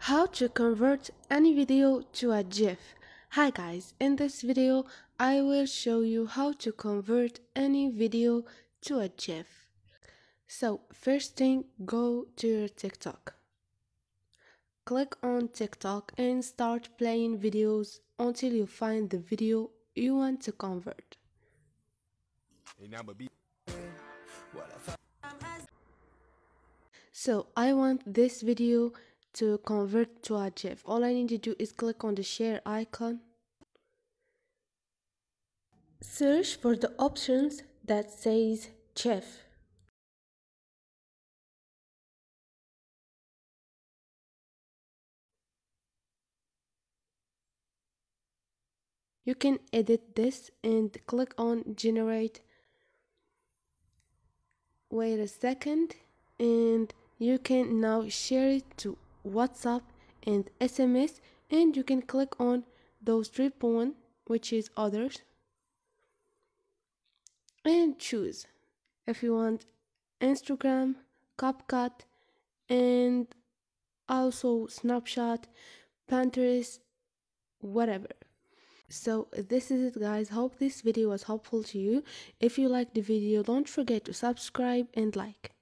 How to convert any video to a GIF. Hi guys, in this video I will show you how to convert any video to a GIF. So first thing, go to your TikTok. Click on TikTok and start playing videos until you find the video you want to convert. So I want this video to convert to a GIF. All I need to do is click on the share icon. Search for the options that says GIF. You can edit this and click on generate. Wait a second, and you can now share it to WhatsApp and SMS, and you can click on those three points, which is others, and choose if you want Instagram, CapCut, and also Snapchat, Pinterest, whatever. So this is it guys, hope this video was helpful to you. If you liked the video, don't forget to subscribe and like.